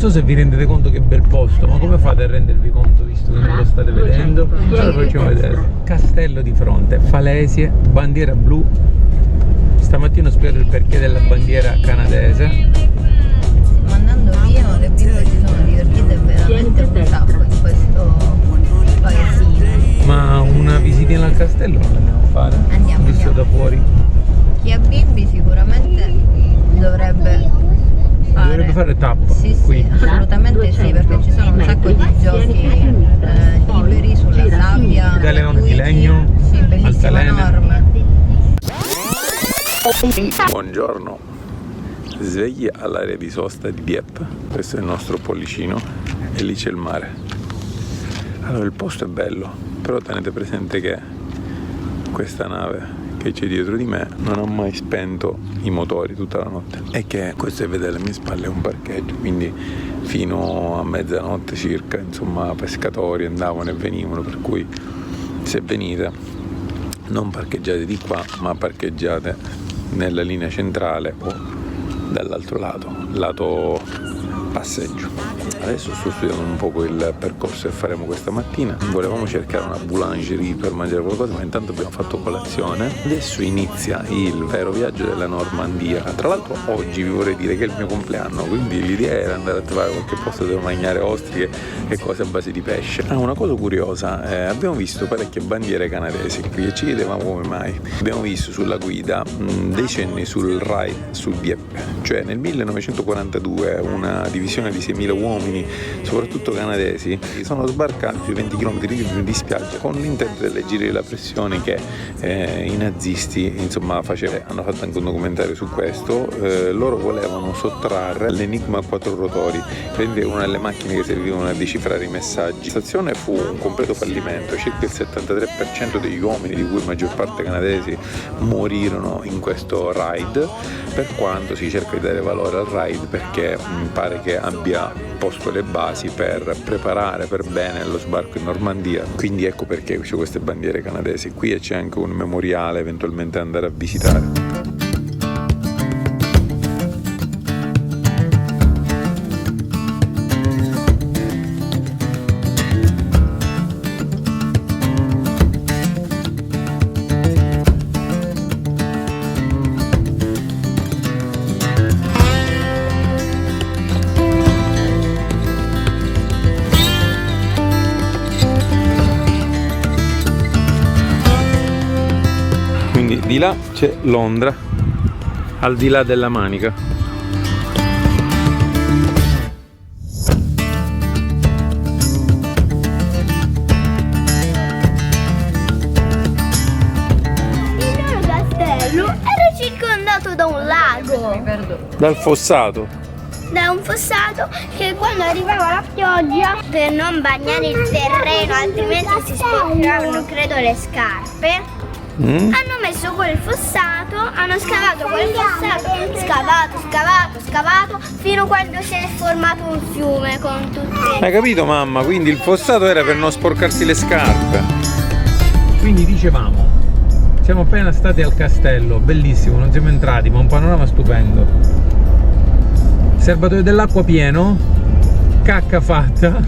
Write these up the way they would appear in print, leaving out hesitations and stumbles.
so se vi rendete conto che bel posto, ma come fate a rendervi conto visto che non lo state vedendo? Ora lo facciamo vedere. Castello di fronte, Falesie, bandiera blu. Stamattina ho spiegato il perché della bandiera canadese. Ma andando via le bimbe si sono divertite veramente un sacco in questo paesino. Ma una visitina al castello non andiamo a fare? Andiamo, Visto andiamo. da fuori. Chi ha bimbi sicuramente dovrebbe Dovrebbe fare tappa Sì, qui. sì, assolutamente sì, perché ci sono un sacco di giochi liberi sulla sabbia. Da leone di gratuiti. legno, Sì, bellissima, altalene. enorme. Buongiorno, svegli all'area di sosta di Dieppe. Questo è il nostro pollicino e lì c'è il mare. Allora il posto è bello, però tenete presente che questa nave che c'è dietro di me non ha mai spento i motori tutta la notte e che questo che vedete alle mie spalle è un parcheggio, quindi fino a mezzanotte circa, insomma, pescatori andavano e venivano, per cui se venite non parcheggiate di qua ma parcheggiate nella linea centrale o dall'altro lato passeggio. Adesso sto studiando un po' il percorso che faremo questa mattina. Volevamo cercare una boulangerie per mangiare qualcosa, ma intanto abbiamo fatto colazione. Adesso inizia il vero viaggio della Normandia. Tra l'altro oggi vi vorrei dire che è il mio compleanno, quindi l'idea era andare a trovare qualche posto dove mangiare ostriche e cose a base di pesce. Una cosa curiosa, abbiamo visto parecchie bandiere canadesi e ci chiedevamo come mai. Abbiamo visto sulla guida dei cenni sul ride su Dieppe, cioè nel 1942 una divisione di 6.000 uomini, soprattutto canadesi, sono sbarcati sui 20 km di spiaggia con l'intento di alleggerire la pressione che i nazisti insomma facevano. Hanno fatto anche un documentario su questo. Loro volevano sottrarre l'Enigma a 4 rotori, quindi una delle macchine che servivano a decifrare i messaggi. La stazione fu un completo fallimento, circa il 73% degli uomini, di cui maggior parte canadesi, morirono in questo ride, per quanto si cerca di dare valore al ride perché pare che abbia posto le basi per preparare per bene lo sbarco in Normandia. Quindi ecco perché c'è queste bandiere canadesi qui e c'è anche un memoriale eventualmente da andare a visitare. Quindi di là c'è Londra, al di là della Manica. Il castello era circondato da un lago, Dal fossato. da un fossato che quando arrivava la pioggia, per non bagnare il terreno altrimenti si sporcavano credo le scarpe, hanno messo quel fossato, hanno scavato quel fossato, scavato fino a quando si è formato un fiume con tutte. Hai capito mamma? Quindi il fossato era per non sporcarsi le scarpe. Quindi dicevamo, siamo appena stati al castello, bellissimo, non siamo entrati, ma un panorama stupendo. Serbatoio dell'acqua pieno, cacca fatta,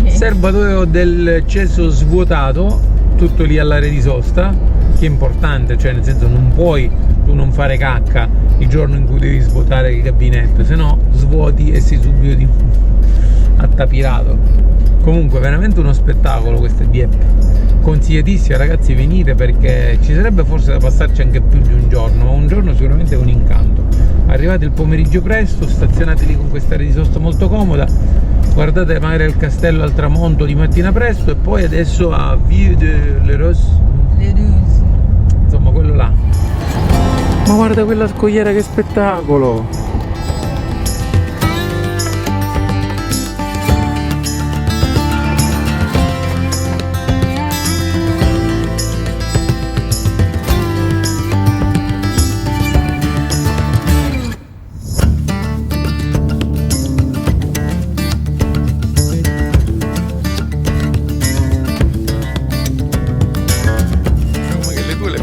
serbatoio del cesso svuotato, tutto lì all'area di sosta, che è importante, cioè nel senso non puoi tu non fare cacca il giorno in cui devi svuotare il gabinetto, se no svuoti e sei subito attapirato. Comunque veramente uno spettacolo questo Dieppe, consigliatissimo ragazzi, venite perché ci sarebbe forse da passarci anche più di un giorno, ma un giorno sicuramente è un incanto. Arrivate il pomeriggio presto, stazionate lì con questa area di sosta molto comoda, guardate magari il castello al tramonto di mattina presto e poi adesso a Vieux de les Roses, insomma quello là. Ma guarda quella scogliera, che spettacolo!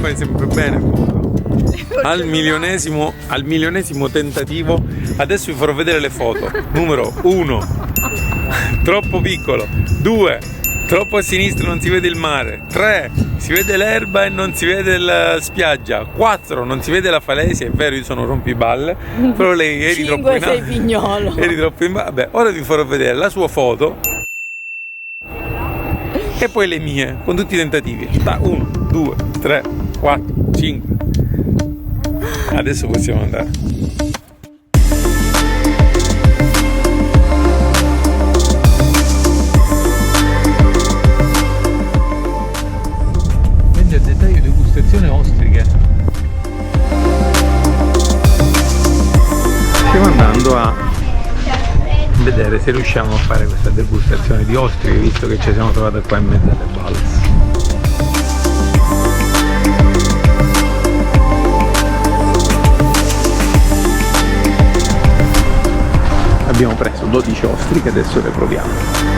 Fai sempre bene. Al milionesimo tentativo adesso vi farò vedere le foto. Numero 1 troppo piccolo. 2, troppo a sinistra, non si vede il mare. 3, si vede l'erba e non si vede la spiaggia. 4, non si vede la falesia. È vero, io sono rompiballe, però lei eri 5 troppo in sei pignolo. Eri troppo in basso. Vabbè, ora vi farò vedere la sua foto e poi le mie, con tutti i tentativi. 1, 2, 3, 4, 5. Adesso possiamo andare. Vedi a dettaglio degustazione ostriche. Stiamo andando a vedere se riusciamo a fare questa degustazione di ostriche, visto che ci siamo trovati qua in mezzo alle balze. Abbiamo preso 12 ostriche, adesso le proviamo.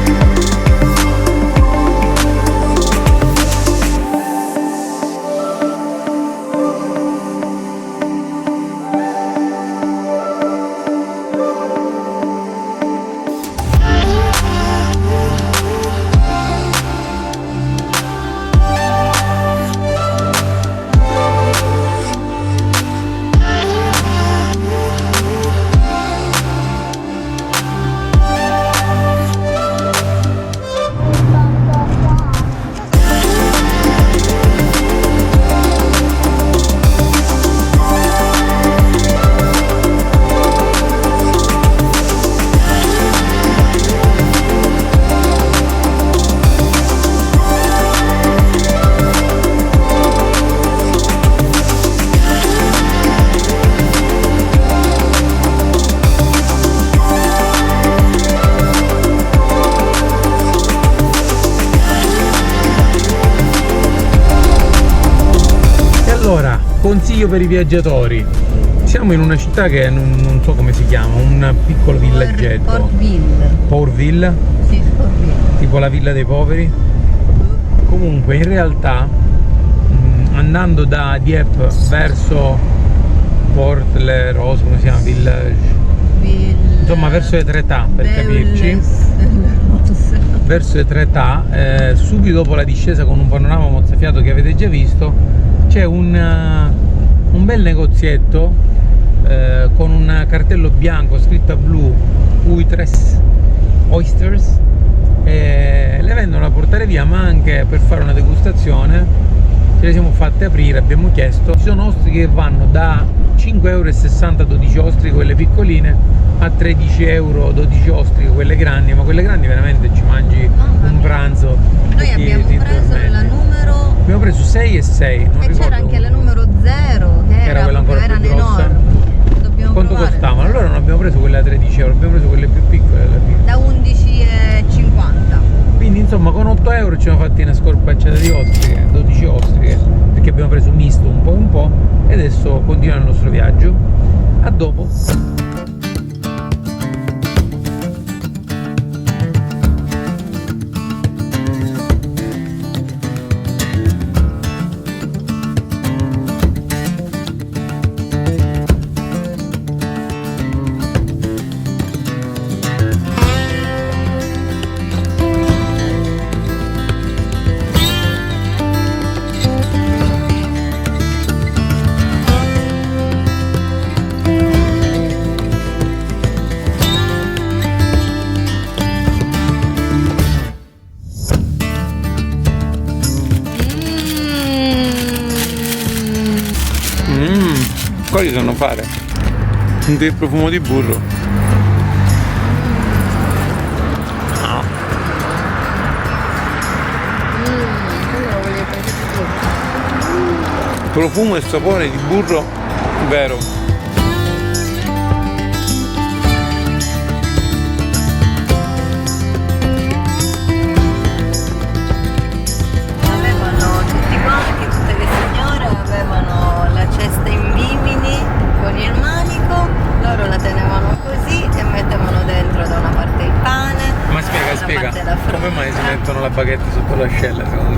Allora, consiglio per i viaggiatori. Siamo in una città che non so come si chiama, un piccolo villaggetto. Portville. Portville? Sì, Portville. Tipo la villa dei poveri. Comunque in realtà andando da Dieppe verso Port Le Rose, come si chiama? Insomma verso Etretat, per capirci. Verso Etretat, subito dopo la discesa con un panorama mozzafiato che avete già visto, c'è un bel negozietto con un cartello bianco scritto a blu Oysters, le vendono a portare via, ma anche per fare una degustazione ce le siamo fatte aprire. Abbiamo chiesto, ci sono ostriche che vanno da 5,60 € 12 ostriche, quelle piccoline, a 13 € 12 ostriche, quelle grandi, ma quelle grandi veramente ci mangi un pranzo. Noi abbiamo preso la numero... Abbiamo preso 6 e 6, non ricordo. C'era anche la numero 0, che era quella ancora più grossa. Dobbiamo quanto provare. costavano? Allora non abbiamo preso quelle a 13 €, abbiamo preso quelle più piccole alla fine. Da 11,50. Quindi insomma con 8 € ci siamo fatti una scorpacciata di ostriche, 12 ostriche, perché abbiamo preso un misto un po', e adesso continuiamo il nostro viaggio. A dopo. Quali sanno fare? Senti il profumo di burro. No. Profumo e sapore di burro vero. Spiega, come mai si mettono la baguette sotto l'ascella secondo me?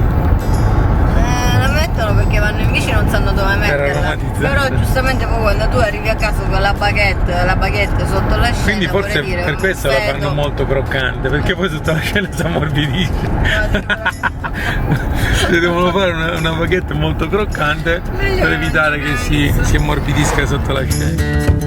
La mettono mettono perché vanno in bici non sanno dove metterla. aromatizzare. Però giustamente poi quando tu arrivi a casa con la baguette sotto la scena, Quindi forse vorrei dire, per questo la fanno speso. molto croccante, perché poi sotto la scena si ammorbidisce. Se devono fare una baguette molto croccante per evitare che si ammorbidisca sotto la scena.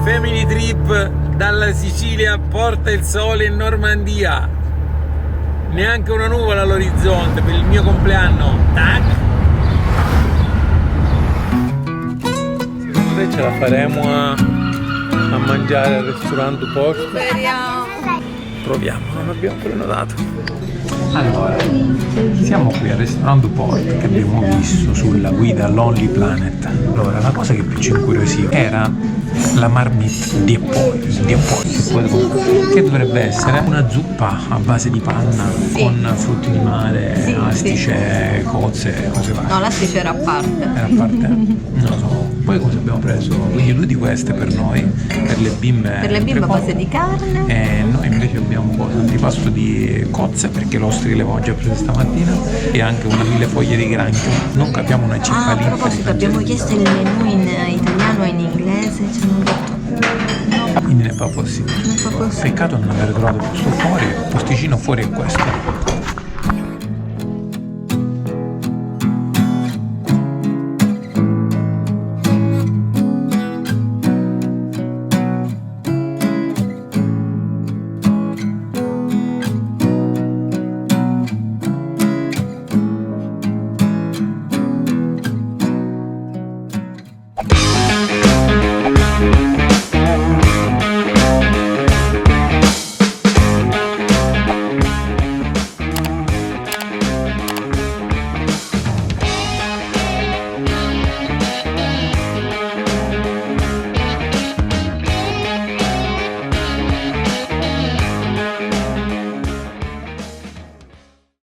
Family trip dalla Sicilia, Porta il Sole in Normandia. Neanche una nuvola all'orizzonte per il mio compleanno. Tac! Secondo te ce la faremo a mangiare al ristorante Porta? Speriamo. Proviamo, non abbiamo prenotato. Allora, siamo qui al ristorante Port che abbiamo visto sulla guida Lonely Planet. Allora, la cosa che più ci incuriosiva era la marmita di Appoggio, che dovrebbe essere una zuppa a base di panna con frutti di mare, astice, cozze, cose varie. No, l'astice era a parte. Era a parte? Non lo so. Poi cosa abbiamo preso? Quindi 2 di queste per noi, per le bimbe. Per le bimbe a base di carne. E noi invece abbiamo un antipasto di cozze, perché l'ostri le avevo già prese stamattina, e anche una millefoglie di granchio. Non capiamo una cifra A proposito, abbiamo chiesto il menù in italiano e in inglese, ci hanno detto quindi ne fa possibile. Peccato non aver trovato posto fuori, il posticino fuori è questo.